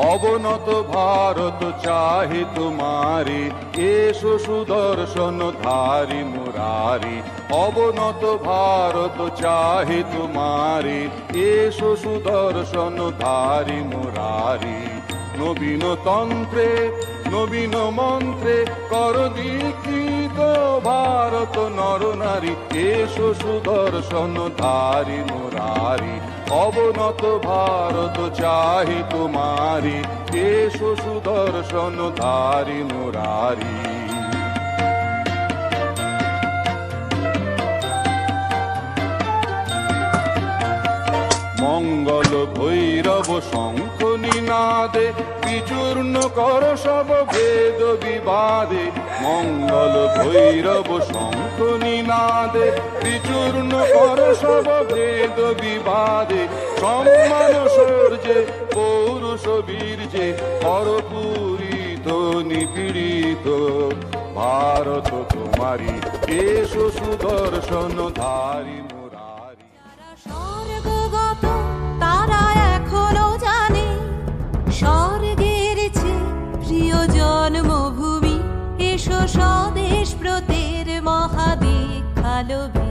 অবনত ভারত চাহি তোমারি, এসো সুদর্শন ধারি মুরারি। অবনত ভারত চাহি তোমারি, এসো সুদর্শন ধারি মুরারি। নবীন তন্ত্রে নবীন মন্ত্রে কর দীক্ষিত ভারত নরনারী, এসো সুদর্শন ধারি মুরারি। অবনত ভারত চাহি তোমারি, এসো সুদর্শন ধারি মুরারি। মঙ্গল ভৈরব শঙ্খ নিনাদে, বিচূর্ণ কর সব ভেদ বিবাদে। মঙ্গল ভৈরব শঙ্খ নিনাদে, বিচূর্ণ কর সব ভেদ বিবাদে। সম্মান সূর্যে পৌরুষ বীর্যে, কর পূরিত নিপীড়িত ভারত তোমারি, এসো সুদর্শন ধারি মুরারি। স্বর্গগত তারা এখনো জানে, স্বর্গের চেয়ে প্রিয় জন্মভূমি। এসো স্বদেশ ব্রতের মহাদীক্ষালভে।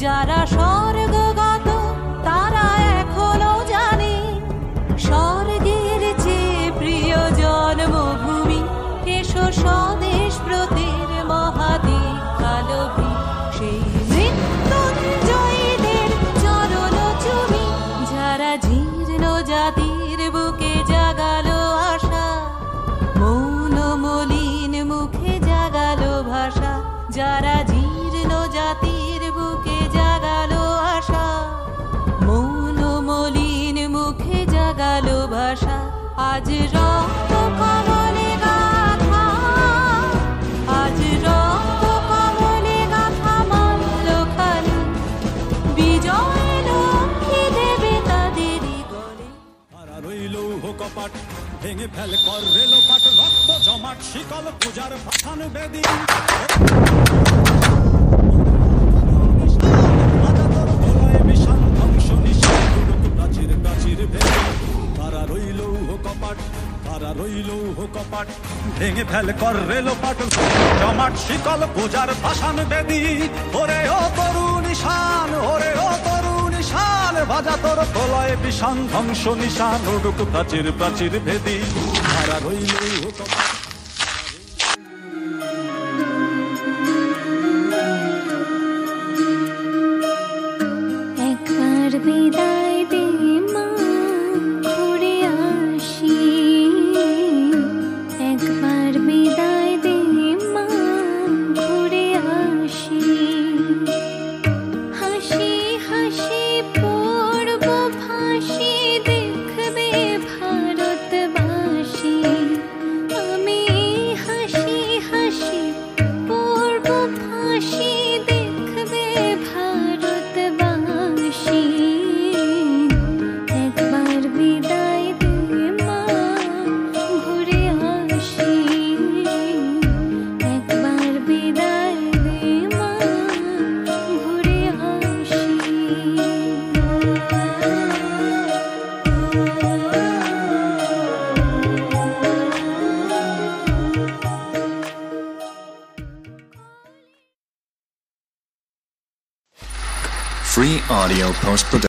যারা স্বর্গগত তারা এখনো জানে, স্বর্গের চেয়ে প্রিয় জন্মভূমি। এসো স্বদেশ ব্রতের মহাদীক্ষালভে। সেই মৃত্যুঞ্জয়ীদের চরণ চুমি, যারা জীর্ণ জাতির বুকে জাগালো আশা। মৌন মলিন মুখে জাগালো ভাষা, যারা জীর্ণ জাতির বুকে জাগালো আশা। মৌন মলিন মুখে জাগালো ভাষা। আজ রক্ত কমলে গাথা, আজ রক্ত কমলে গাথা মাল্য খালি। বিজয় লক্ষ্মী দেবে তাদেরই গলে। তারা রইল কপাট, ভেঙে ফেল কর রেলোপাট। রক্ত জমাট শিকল পূজার পাঠান বেদি। প্রাচীর প্রাচীর ভেদি। তারা রইল কপাট, তারা রইল কপাট। ভেঙে ফেল কর রেলোপাট, জমাট শিকল পূজার পাষাণ বেদি। ওরে ও তরুণ ঈশান, ওরে ও তরুণ ঈশান। বাজা তোর প্রলয় বিষাণ ধ্বংস নিশান। উড়ুক প্রাচীর প্রাচীর ভেদি। তারা রইল কপাট। একবার বিদায় দে মা, ঘুরে আসি। একবার বিদায় দে মা, ঘুরে আসি। হাসি হাসি পড়ব ফাঁসি, দেখবে ভারতবাসী। আমি হাসি হাসি পড়ব ফাঁসি, দেখবে ভারতবাসী। একবার বিদায় দে মা, ঘুরে আসি। একবার বিদায় দে মা, ঘুরে আসি। Free audio post production.